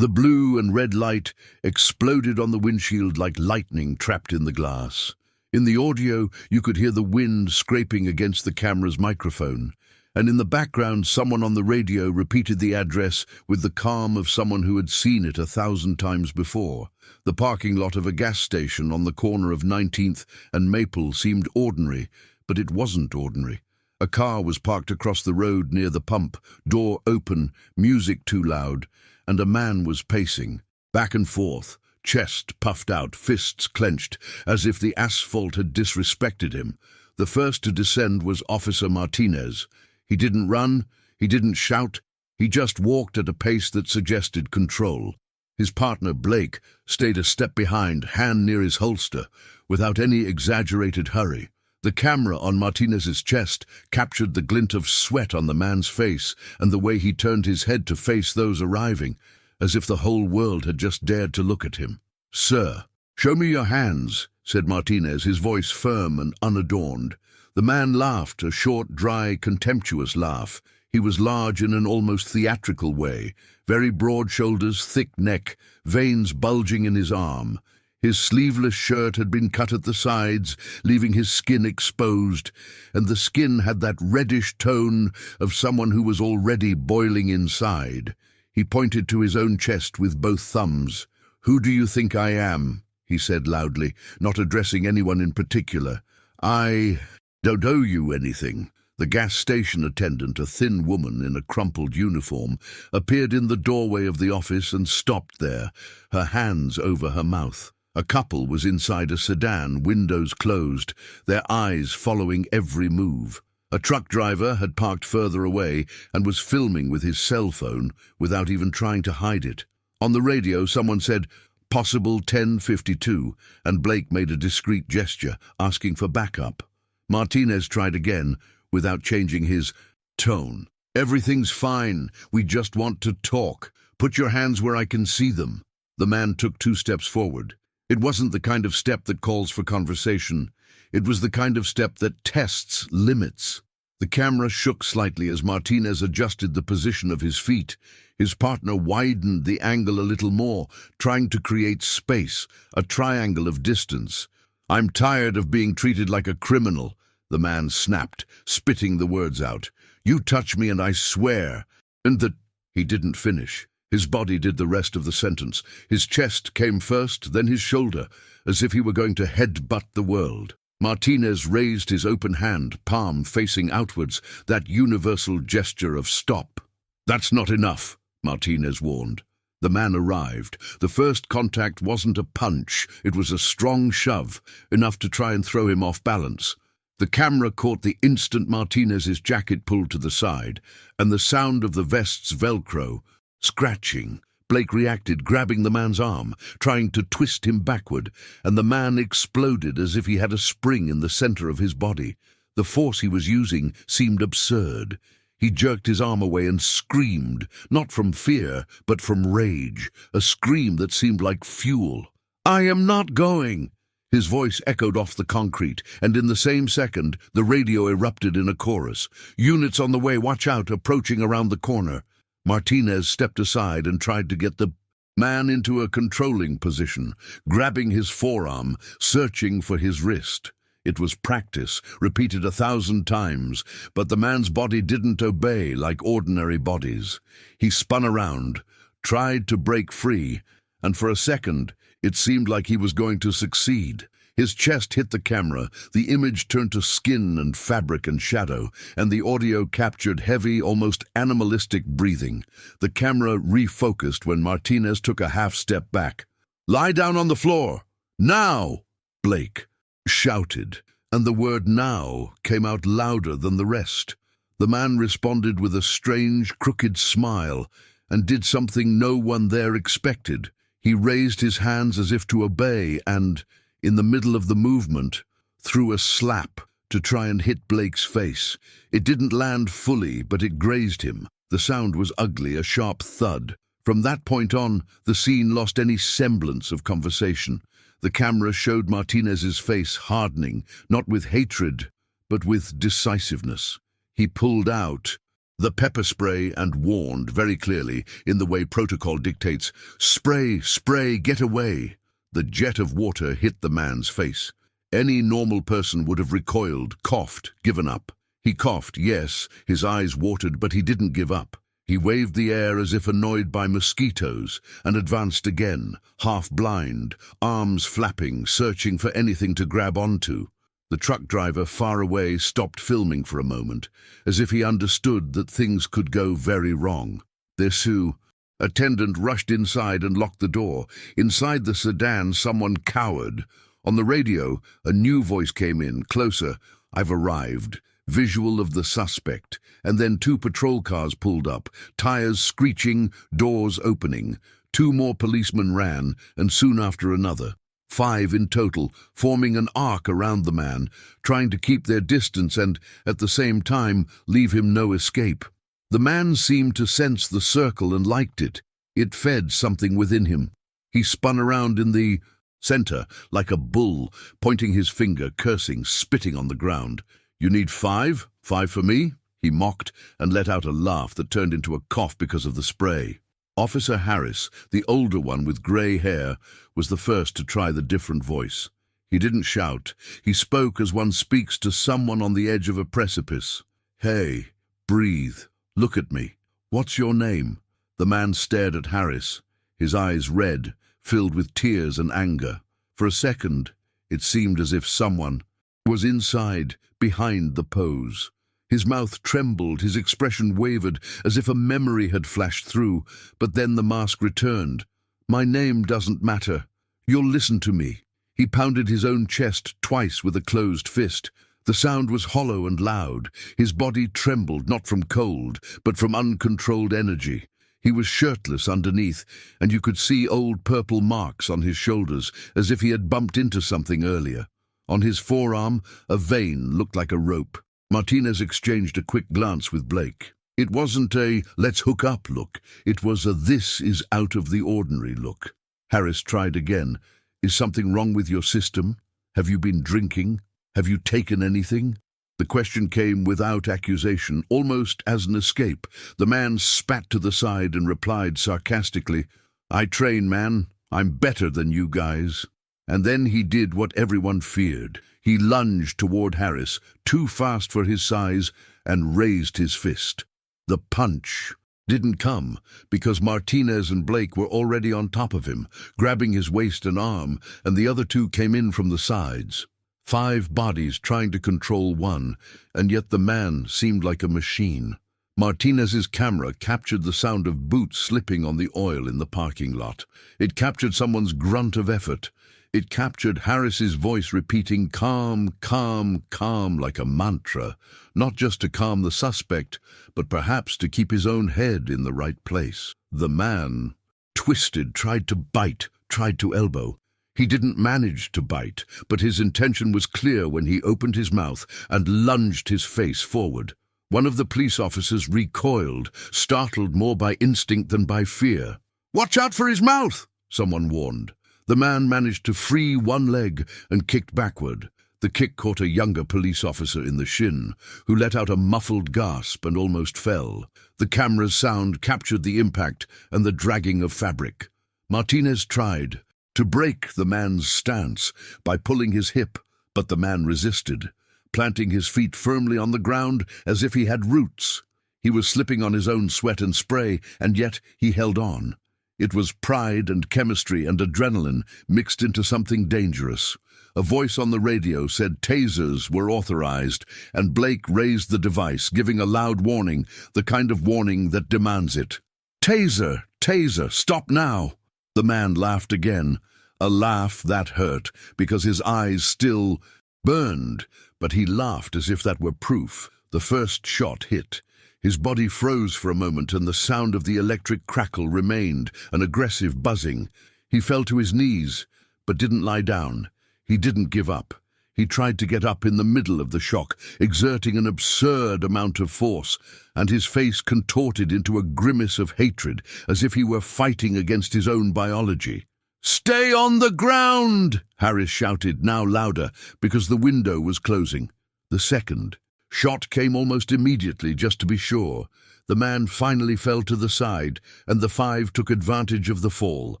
The blue and red light exploded on the windshield like lightning trapped in the glass. In the audio, you could hear the wind scraping against the camera's microphone, and in the background someone on the radio repeated the address with the calm of someone who had seen it 1,000 times before. The parking lot of a gas station on the corner of 19th and Maple seemed ordinary, but it wasn't ordinary. A car was parked across the road near the pump, door open, music too loud, and a man was pacing, back and forth, chest puffed out, fists clenched, as if the asphalt had disrespected him. The first to descend was Officer Martinez. He didn't run, he didn't shout, he just walked at a pace that suggested control. His partner, Blake, stayed a step behind, hand near his holster, without any exaggerated hurry. The camera on Martinez's chest captured the glint of sweat on the man's face and the way he turned his head to face those arriving, as if the whole world had just dared to look at him. "Sir, show me your hands," said Martinez, his voice firm and unadorned. The man laughed, a short, dry, contemptuous laugh. He was large in an almost theatrical way, very broad shoulders, thick neck, veins bulging in his arm. His sleeveless shirt had been cut at the sides, leaving his skin exposed, and the skin had that reddish tone of someone who was already boiling inside. He pointed to his own chest with both thumbs. "Who do you think I am?" he said loudly, not addressing anyone in particular. "I don't owe you anything." The gas station attendant, a thin woman in a crumpled uniform, appeared in the doorway of the office and stopped there, her hands over her mouth. A couple was inside a sedan, windows closed, their eyes following every move. A truck driver had parked further away and was filming with his cell phone without even trying to hide it. On the radio, someone said, "Possible 10:52, and Blake made a discreet gesture, asking for backup. Martinez tried again, without changing his tone. "Everything's fine. We just want to talk. Put your hands where I can see them." The man took 2 steps forward. It wasn't the kind of step that calls for conversation. It was the kind of step that tests limits. The camera shook slightly as Martinez adjusted the position of his feet. His partner widened the angle a little more, trying to create space, a triangle of distance. "I'm tired of being treated like a criminal," the man snapped, spitting the words out. "You touch me and I swear." And that he didn't finish. His body did the rest of the sentence. His chest came first, then his shoulder, as if he were going to headbutt the world. Martinez raised his open hand, palm facing outwards, that universal gesture of stop. "That's not enough," Martinez warned. The man arrived. The first contact wasn't a punch, it was a strong shove, enough to try and throw him off balance. The camera caught the instant Martinez's jacket pulled to the side, and the sound of the vest's Velcro scratching. Blake reacted, grabbing the man's arm, trying to twist him backward, and the man exploded as if he had a spring in the center of his body. The force he was using seemed absurd. He jerked his arm away and screamed, not from fear, but from rage, a scream that seemed like fuel. "I am not going!" His voice echoed off the concrete, and in the same second, the radio erupted in a chorus. "Units on the way, watch out, approaching around the corner." Martinez stepped aside and tried to get the man into a controlling position, grabbing his forearm, searching for his wrist. It was practice, repeated 1,000 times, but the man's body didn't obey like ordinary bodies. He spun around, tried to break free, and for a second, it seemed like he was going to succeed. His chest hit the camera, the image turned to skin and fabric and shadow, and the audio captured heavy, almost animalistic breathing. The camera refocused when Martinez took a half-step back. "Lie down on the floor! Now!" Blake shouted, and the word "now" came out louder than the rest. The man responded with a strange, crooked smile and did something no one there expected. He raised his hands as if to obey and, in the middle of the movement, threw a slap to try and hit Blake's face. It didn't land fully, but it grazed him. The sound was ugly, a sharp thud. From that point on, the scene lost any semblance of conversation. The camera showed Martinez's face hardening, not with hatred, but with decisiveness. He pulled out, the pepper spray, and warned very clearly, in the way protocol dictates, "Spray, spray, get away." The jet of water hit the man's face. Any normal person would have recoiled, coughed, given up. He coughed, yes, his eyes watered, but he didn't give up. He waved the air as if annoyed by mosquitoes, and advanced again, half-blind, arms flapping, searching for anything to grab onto. The truck driver, far away, stopped filming for a moment, as if he understood that things could go very wrong. Their Sue. Attendant rushed inside and locked the door. Inside the sedan, someone cowered. On the radio, a new voice came in, closer. "I've arrived." Visual of the suspect, and then 2 patrol cars pulled up, tires screeching, doors opening. 2 more policemen ran, and soon after another. 5 in total, forming an arc around the man, trying to keep their distance and, at the same time, leave him no escape. The man seemed to sense the circle and liked it. It fed something within him. He spun around in the center, like a bull, pointing his finger, cursing, spitting on the ground. "You need 5? 5 for me?" he mocked, and let out a laugh that turned into a cough because of the spray. Officer Harris, the older one with grey hair, was the first to try the different voice. He didn't shout. He spoke as one speaks to someone on the edge of a precipice. "Hey, breathe. Look at me. What's your name?" The man stared at Harris, his eyes red, filled with tears and anger. For a second, it seemed as if someone was inside, behind the pose. His mouth trembled, his expression wavered, as if a memory had flashed through, but then the mask returned. "My name doesn't matter. You'll listen to me." He pounded his own chest twice with a closed fist. The sound was hollow and loud. His body trembled, not from cold, but from uncontrolled energy. He was shirtless underneath, and you could see old purple marks on his shoulders, as if he had bumped into something earlier. On his forearm, a vein looked like a rope. Martinez exchanged a quick glance with Blake. It wasn't a "let's hook up" look. It was a "this is out of the ordinary" look. Harris tried again. "Is something wrong with your system? Have you been drinking? Have you taken anything?" The question came without accusation, almost as an escape. The man spat to the side and replied sarcastically, "I train, man. I'm better than you guys." And then he did what everyone feared. He lunged toward Harris, too fast for his size, and raised his fist. The punch didn't come, because Martinez and Blake were already on top of him, grabbing his waist and arm, and the other 2 came in from the sides. 5 bodies trying to control one, and yet the man seemed like a machine. Martinez's camera captured the sound of boots slipping on the oil in the parking lot. It captured someone's grunt of effort. It captured Harris's voice repeating "calm, calm, calm" like a mantra, not just to calm the suspect, but perhaps to keep his own head in the right place. The man twisted, tried to bite, tried to elbow. He didn't manage to bite, but his intention was clear when he opened his mouth and lunged his face forward. One of the police officers recoiled, startled more by instinct than by fear. "Watch out for his mouth," someone warned. The man managed to free one leg and kicked backward. The kick caught a younger police officer in the shin, who let out a muffled gasp and almost fell. The camera's sound captured the impact and the dragging of fabric. Martinez tried to break the man's stance by pulling his hip, but the man resisted, planting his feet firmly on the ground as if he had roots. He was slipping on his own sweat and spray, and yet he held on. It was pride and chemistry and adrenaline mixed into something dangerous. A voice on the radio said tasers were authorized, and Blake raised the device, giving a loud warning, the kind of warning that demands it. "Taser! Taser! Stop now!" The man laughed again, a laugh that hurt, because his eyes still burned, but he laughed as if that were proof. The first shot hit. His body froze for a moment, and the sound of the electric crackle remained, an aggressive buzzing. He fell to his knees, but didn't lie down. He didn't give up. He tried to get up in the middle of the shock, exerting an absurd amount of force, and his face contorted into a grimace of hatred, as if he were fighting against his own biology. "Stay on the ground!" Harris shouted, now louder, because the window was closing. The second Shot came almost immediately, just to be sure. The man finally fell to the side, and the 5 took advantage of the fall.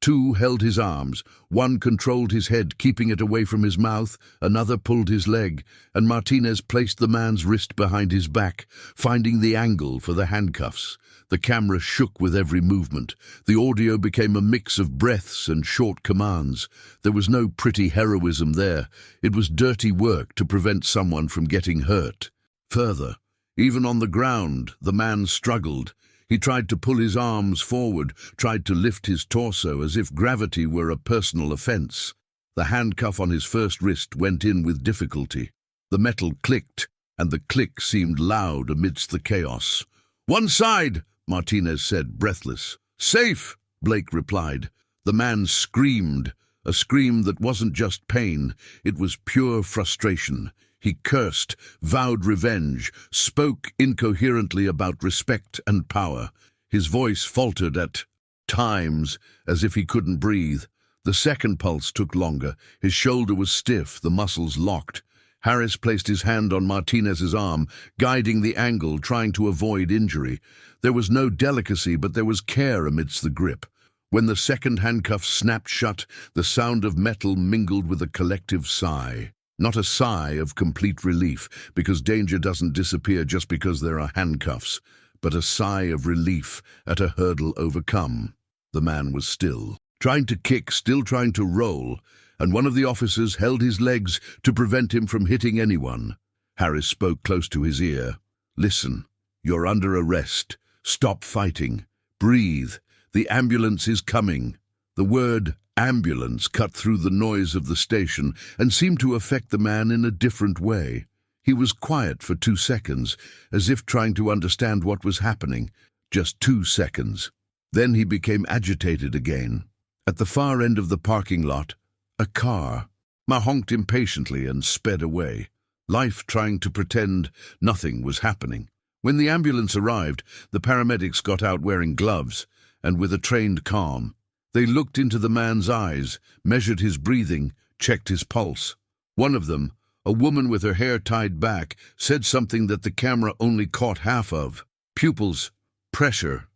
2 held his arms, 1 controlled his head, keeping it away from his mouth, another pulled his leg, and Martinez placed the man's wrist behind his back, finding the angle for the handcuffs. The camera shook with every movement. The audio became a mix of breaths and short commands. There was no pretty heroism there. It was dirty work to prevent someone from getting hurt. Further, even on the ground, the man struggled. He tried to pull his arms forward, tried to lift his torso as if gravity were a personal offense. The handcuff on his first wrist went in with difficulty. The metal clicked, and the click seemed loud amidst the chaos. "One side," Martinez said, breathless. "Safe," Blake replied. The man screamed, a scream that wasn't just pain, it was pure frustration. He cursed, vowed revenge, spoke incoherently about respect and power. His voice faltered at times, as if he couldn't breathe. The second pulse took longer. His shoulder was stiff, the muscles locked. Harris placed his hand on Martinez's arm, guiding the angle, trying to avoid injury. There was no delicacy, but there was care amidst the grip. When the second handcuff snapped shut, the sound of metal mingled with a collective sigh. Not a sigh of complete relief, because danger doesn't disappear just because there are handcuffs, but a sigh of relief at a hurdle overcome. The man was still, trying to kick, still trying to roll, and one of the officers held his legs to prevent him from hitting anyone. Harris spoke close to his ear. "Listen, you're under arrest. Stop fighting. Breathe. The ambulance is coming." The word ambulance cut through the noise of the station and seemed to affect the man in a different way. He was quiet for 2 seconds, as if trying to understand what was happening. Just 2 seconds. Then he became agitated again. At the far end of the parking lot, a car. Ma honked impatiently and sped away. Life trying to pretend nothing was happening. When the ambulance arrived, the paramedics got out wearing gloves, and with a trained calm. They looked into the man's eyes, measured his breathing, checked his pulse. One of them, a woman with her hair tied back, said something that the camera only caught half of. "Pupils, pressure.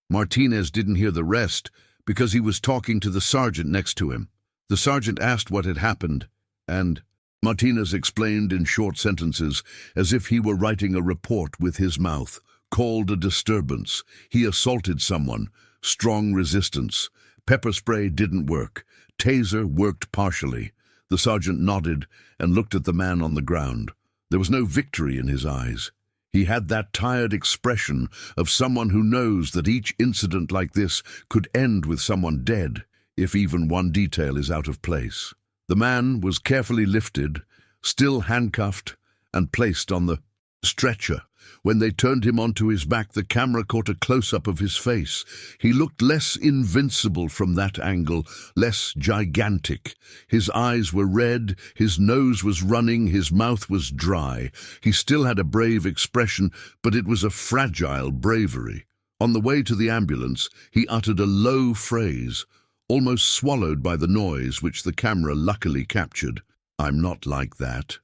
Martinez didn't hear the rest because he was talking to the sergeant next to him. The sergeant asked what had happened, and Martinez explained in short sentences, as if he were writing a report with his mouth. Called a disturbance. He assaulted someone. Strong resistance. Pepper spray didn't work. Taser worked partially. The sergeant nodded and looked at the man on the ground. There was no victory in his eyes. He had that tired expression of someone who knows that each incident like this could end with someone dead, if even one detail is out of place. The man was carefully lifted, still handcuffed, and placed on the stretcher. When they turned him onto his back, the camera caught a close-up of his face. He looked less invincible from that angle, less gigantic. His eyes were red, his nose was running, his mouth was dry. He still had a brave expression, but it was a fragile bravery. On the way to the ambulance, he uttered a low phrase, almost swallowed by the noise which the camera luckily captured. "I'm not like that.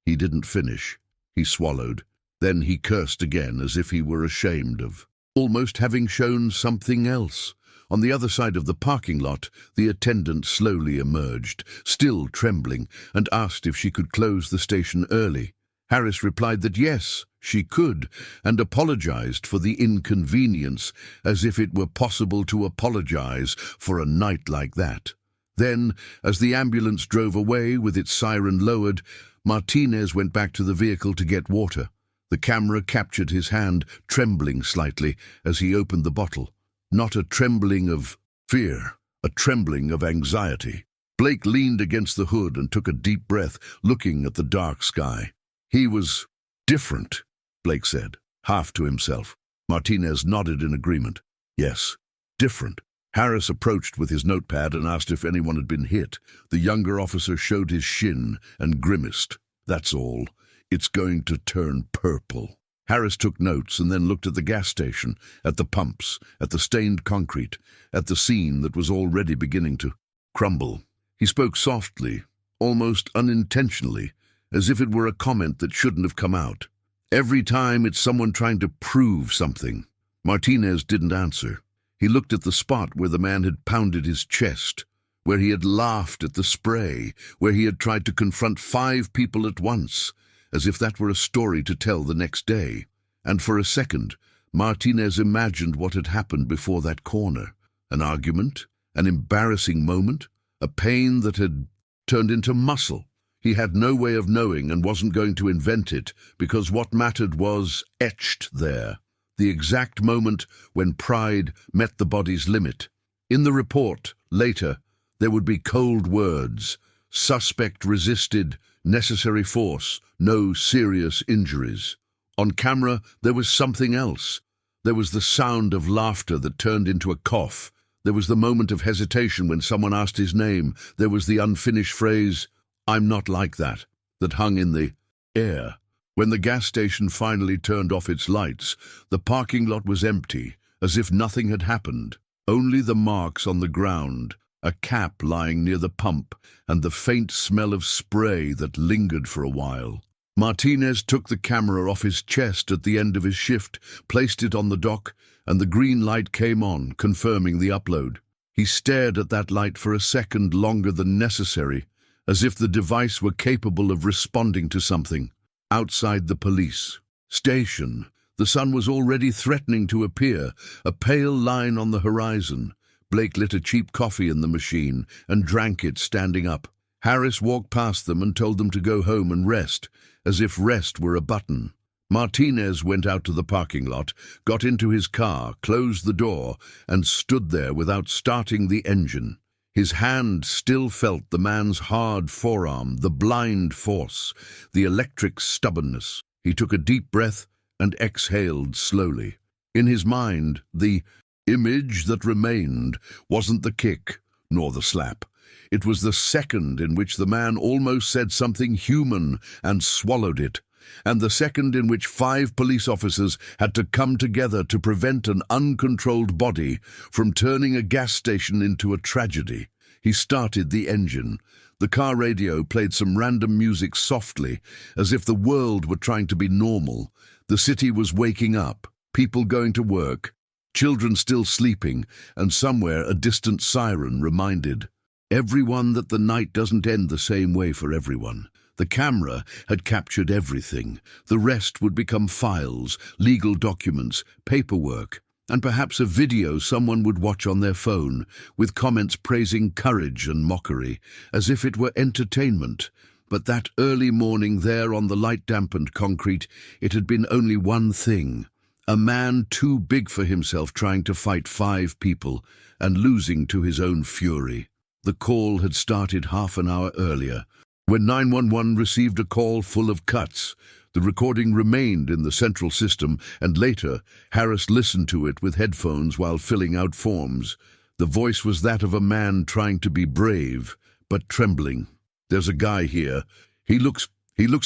He didn't finish. He swallowed. Then he cursed again, as if he were ashamed of almost having shown something else. On the other side of the parking lot, the attendant slowly emerged, still trembling, and asked if she could close the station early. Harris replied that yes, she could, and apologized for the inconvenience, as if it were possible to apologize for a night like that. Then, as the ambulance drove away with its siren lowered, Martinez went back to the vehicle to get water. The camera captured his hand, trembling slightly, as he opened the bottle. Not a trembling of fear, a trembling of anxiety. Blake leaned against the hood and took a deep breath, looking at the dark sky. "He was different," Blake said, half to himself. Martinez nodded in agreement. "Yes, different." Harris approached with his notepad and asked if anyone had been hit. The younger officer showed his shin and grimaced. "That's all. It's going to turn purple." Harris took notes and then looked at the gas station, at the pumps, at the stained concrete, at the scene that was already beginning to crumble. He spoke softly, almost unintentionally, as if it were a comment that shouldn't have come out. Every time it's someone trying to prove something. Martinez didn't answer. He looked at the spot where the man had pounded his chest, where he had laughed at the spray, where he had tried to confront 5 people at once, as if that were a story to tell the next day. And for a second, Martinez imagined what had happened before that corner. An argument, an embarrassing moment, a pain that had turned into muscle. He had no way of knowing and wasn't going to invent it, because what mattered was etched there. The exact moment when pride met the body's limit. In the report, later, there would be cold words. Suspect resisted, necessary force, no serious injuries. On camera, there was something else. There was the sound of laughter that turned into a cough. There was the moment of hesitation when someone asked his name. There was the unfinished phrase, "I'm not like that," that hung in the air. When the gas station finally turned off its lights, the parking lot was empty, as if nothing had happened. Only the marks on the ground, a cap lying near the pump, and the faint smell of spray that lingered for a while. Martinez took the camera off his chest at the end of his shift, placed it on the dock, and the green light came on, confirming the upload. He stared at that light for a second longer than necessary, as if the device were capable of responding to something. Outside the police station, the sun was already threatening to appear, a pale line on the horizon. Blake lit a cheap coffee in the machine and drank it standing up. Harris walked past them and told them to go home and rest, as if rest were a button. Martinez went out to the parking lot, got into his car, closed the door, and stood there without starting the engine. His hand still felt the man's hard forearm, the blind force, the electric stubbornness. He took a deep breath and exhaled slowly. In his mind, the image that remained wasn't the kick nor the slap. It was the second in which the man almost said something human and swallowed it, and the second in which 5 police officers had to come together to prevent an uncontrolled body from turning a gas station into a tragedy. He started the engine. The car radio played some random music softly, as if the world were trying to be normal. The city was waking up, people going to work, children still sleeping, and somewhere a distant siren reminded everyone that the night doesn't end the same way for everyone. The camera had captured everything. The rest would become files, legal documents, paperwork, and perhaps a video someone would watch on their phone, with comments praising courage and mockery, as if it were entertainment. But that early morning there on the light-dampened concrete, it had been only one thing. A man too big for himself trying to fight 5 people and losing to his own fury. The call had started half an hour earlier, when 911 received a call full of cuts. The recording remained in the central system, and later, Harris listened to it with headphones while filling out forms. The voice was that of a man trying to be brave, but trembling. "There's a guy here. He looks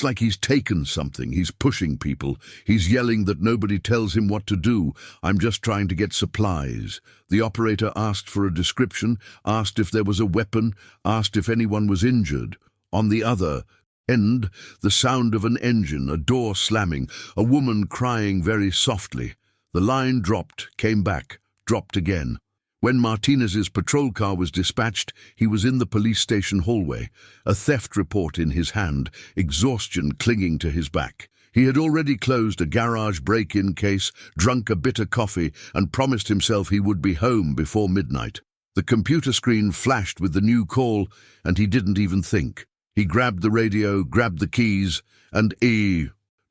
like he's taken something. He's pushing people. He's yelling that nobody tells him what to do. I'm just trying to get supplies." The operator asked for a description, asked if there was a weapon, asked if anyone was injured. On the other end, the sound of an engine, a door slamming, a woman crying very softly. The line dropped, came back, dropped again. When Martinez's patrol car was dispatched, he was in the police station hallway, a theft report in his hand, exhaustion clinging to his back. He had already closed a garage break-in case, drunk a bitter coffee, and promised himself he would be home before midnight. The computer screen flashed with the new call, and he didn't even think. He grabbed the radio, grabbed the keys, and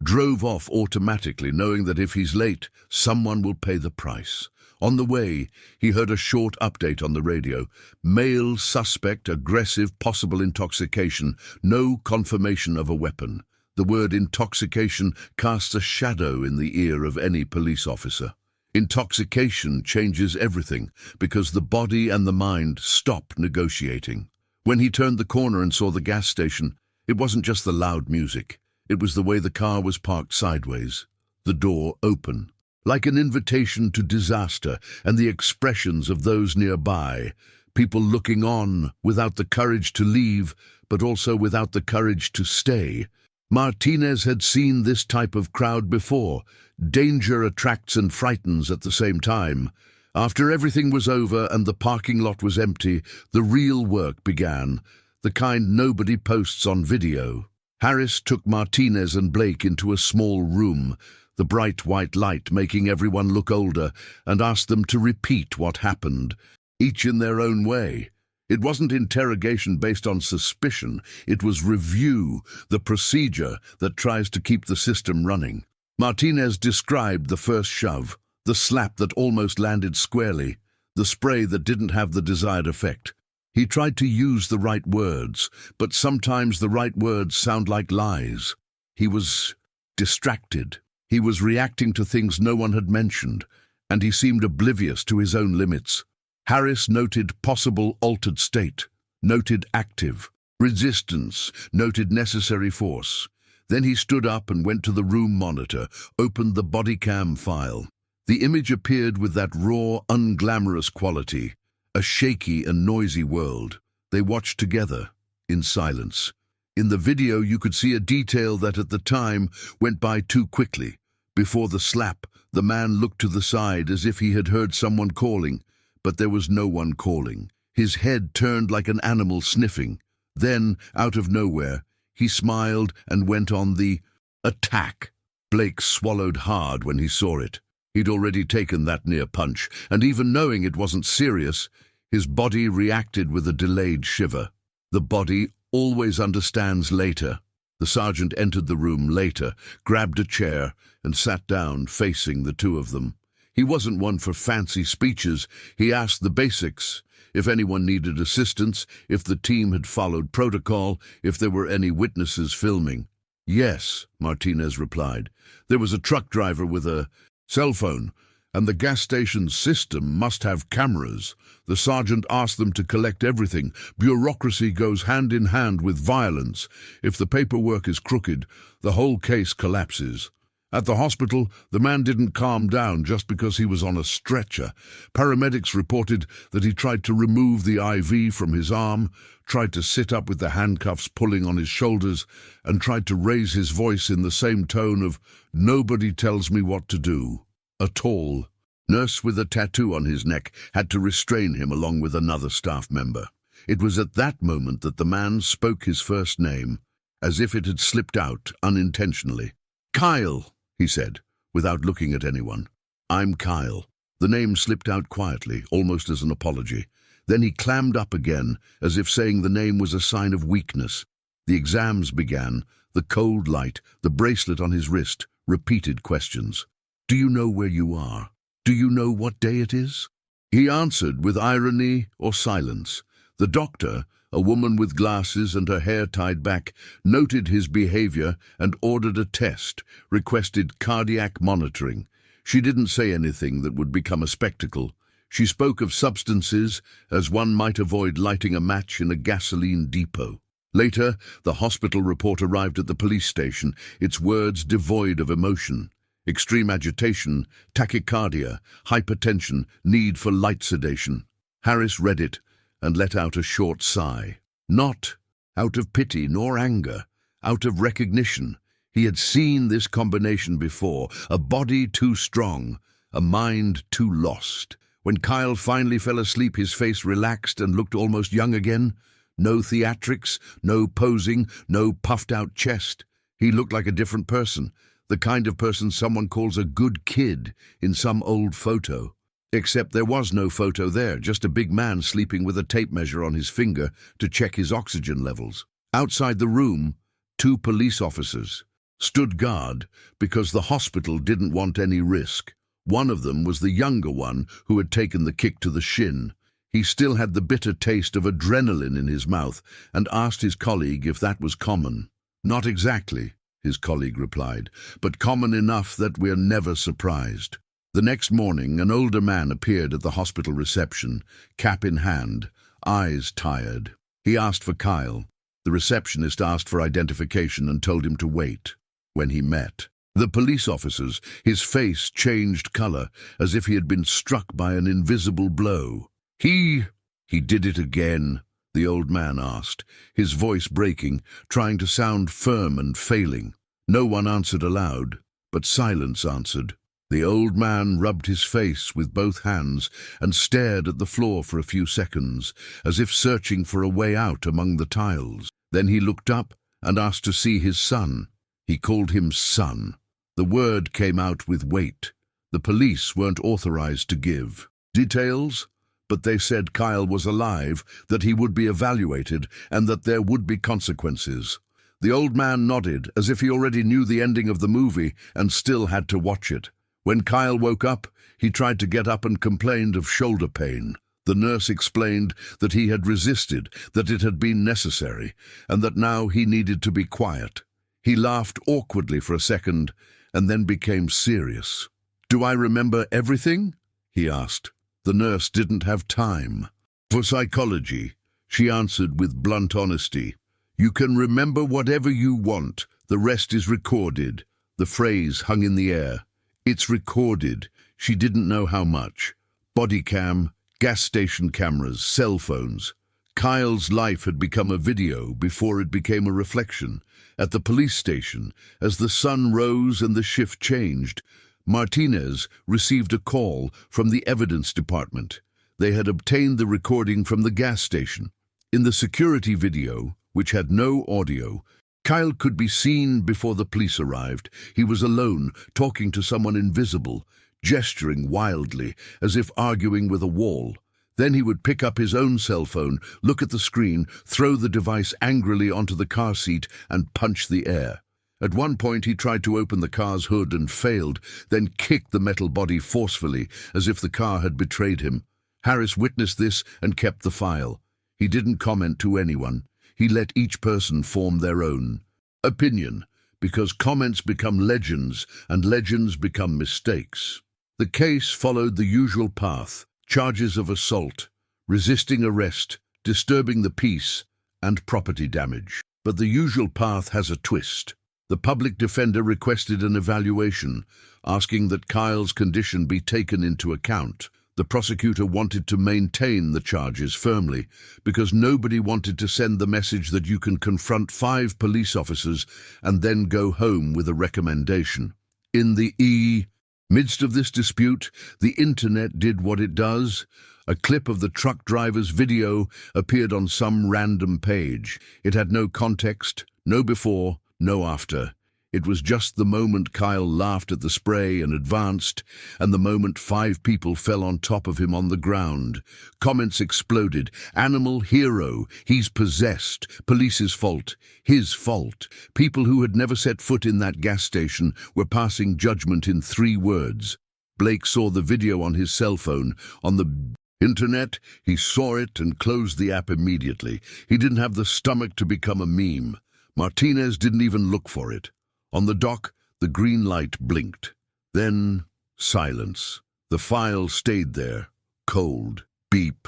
drove off automatically, knowing that if he's late, someone will pay the price. On the way, he heard a short update on the radio. Male suspect, aggressive, possible intoxication, no confirmation of a weapon. The word intoxication casts a shadow in the ear of any police officer. Intoxication changes everything, because the body and the mind stop negotiating. When he turned the corner and saw the gas station, it wasn't just the loud music. It was the way the car was parked sideways, the door open, like an invitation to disaster, and the expressions of those nearby, people looking on without the courage to leave, but also without the courage to stay. Martinez had seen this type of crowd before. Danger attracts and frightens at the same time. After everything was over and the parking lot was empty, the real work began, the kind nobody posts on video. Harris took Martinez and Blake into a small room, the bright white light making everyone look older, and asked them to repeat what happened, each in their own way. It wasn't interrogation based on suspicion, it was review, the procedure that tries to keep the system running. Martinez described the first shove, the slap that almost landed squarely, the spray that didn't have the desired effect. He tried to use the right words, but sometimes the right words sound like lies. He was distracted. He was reacting to things no one had mentioned, and he seemed oblivious to his own limits. Harris noted possible altered state, noted active, resistance, noted necessary force. Then he stood up and went to the room monitor, opened the Bodycam file. The image appeared with that raw, unglamorous quality, a shaky and noisy world. They watched together, in silence. In the video you could see a detail that at the time went by too quickly. Before the slap, the man looked to the side as if he had heard someone calling, but there was no one calling. His head turned like an animal sniffing. Then, out of nowhere, he smiled and went on the attack. Blake swallowed hard when he saw it. He'd already taken that near punch, and even knowing it wasn't serious, his body reacted with a delayed shiver. The body always understands later. The sergeant entered the room later, grabbed a chair, and sat down facing the two of them. He wasn't one for fancy speeches. He asked the basics. If anyone needed assistance, if the team had followed protocol, if there were any witnesses filming. Yes, Martinez replied. There was a truck driver with a cell phone, and the gas station's system must have cameras. The sergeant asked them to collect everything. Bureaucracy goes hand in hand with violence. If the paperwork is crooked, the whole case collapses. At the hospital, the man didn't calm down just because he was on a stretcher. Paramedics reported that he tried to remove the IV from his arm, tried to sit up with the handcuffs pulling on his shoulders, and tried to raise his voice in the same tone of, "Nobody tells me what to do." A tall nurse with a tattoo on his neck had to restrain him along with another staff member. It was at that moment that the man spoke his first name, as if it had slipped out unintentionally. "Kyle," he said, without looking at anyone. "I'm Kyle." The name slipped out quietly, almost as an apology. Then he clammed up again, as if saying the name was a sign of weakness. The exams began, the cold light, the bracelet on his wrist, repeated questions. "Do you know where you are? Do you know what day it is?" He answered with irony or silence. The doctor, a woman with glasses and her hair tied back, noted his behavior and ordered a test, requested cardiac monitoring. She didn't say anything that would become a spectacle. She spoke of substances as one might avoid lighting a match in a gasoline depot. Later, the hospital report arrived at the police station, its words devoid of emotion. Extreme agitation, tachycardia, hypertension, need for light sedation. Harris read it and let out a short sigh. Not out of pity nor anger, out of recognition. He had seen this combination before, a body too strong, a mind too lost. When Kyle finally fell asleep, his face relaxed and looked almost young again. No theatrics, no posing, no puffed-out chest. He looked like a different person, the kind of person someone calls a good kid in some old photo. Except there was no photo there, just a big man sleeping with a tape measure on his finger to check his oxygen levels. Outside the room, 2 police officers stood guard because the hospital didn't want any risk. One of them was the younger one who had taken the kick to the shin. He still had the bitter taste of adrenaline in his mouth and asked his colleague if that was common. "Not exactly," his colleague replied, "but common enough that we're never surprised." The next morning, an older man appeared at the hospital reception, cap in hand, eyes tired. He asked for Kyle. The receptionist asked for identification and told him to wait. When he met the police officers, his face changed color, as if he had been struck by an invisible blow. He did it again, the old man asked, his voice breaking, trying to sound firm and failing. No one answered aloud, but silence answered. The old man rubbed his face with both hands and stared at the floor for a few seconds, as if searching for a way out among the tiles. Then he looked up and asked to see his son. He called him son. The word came out with weight. The police weren't authorized to give details, but they said Kyle was alive, that he would be evaluated, and that there would be consequences. The old man nodded, as if he already knew the ending of the movie and still had to watch it. When Kyle woke up, he tried to get up and complained of shoulder pain. The nurse explained that he had resisted, that it had been necessary, and that now he needed to be quiet. He laughed awkwardly for a second, and then became serious. "Do I remember everything?" he asked. The nurse didn't have time. "For psychology," she answered with blunt honesty. "You can remember whatever you want. The rest is recorded." The phrase hung in the air. It's recorded. She didn't know how much. Bodycam, gas station cameras, cell phones. Kyle's life had become a video before it became a reflection. At the police station, as the sun rose and the shift changed, Martinez received a call from the evidence department. They had obtained the recording from the gas station. In the security video, which had no audio, Kyle could be seen before the police arrived. He was alone, talking to someone invisible, gesturing wildly, as if arguing with a wall. Then he would pick up his own cell phone, look at the screen, throw the device angrily onto the car seat, and punch the air. At one point he tried to open the car's hood and failed, then kicked the metal body forcefully, as if the car had betrayed him. Harris witnessed this and kept the file. He didn't comment to anyone. He let each person form their own opinion, because comments become legends and legends become mistakes. The case followed the usual path: charges of assault, resisting arrest, disturbing the peace, and property damage. But the usual path has a twist. The public defender requested an evaluation, asking that Kyle's condition be taken into account. The prosecutor wanted to maintain the charges firmly, because nobody wanted to send the message that you can confront 5 police officers and then go home with a recommendation. In the midst of this dispute, the internet did what it does. A clip of the truck driver's video appeared on some random page. It had no context, no before, no after. It was just the moment Kyle laughed at the spray and advanced, and the moment 5 people fell on top of him on the ground. Comments exploded. Animal hero. He's possessed. Police's fault. His fault. People who had never set foot in that gas station were passing judgment in 3 words. Blake saw the video on his cell phone. On the internet, he saw it and closed the app immediately. He didn't have the stomach to become a meme. Martinez didn't even look for it. On the dock, the green light blinked. Then, silence. The file stayed there, cold. Beep.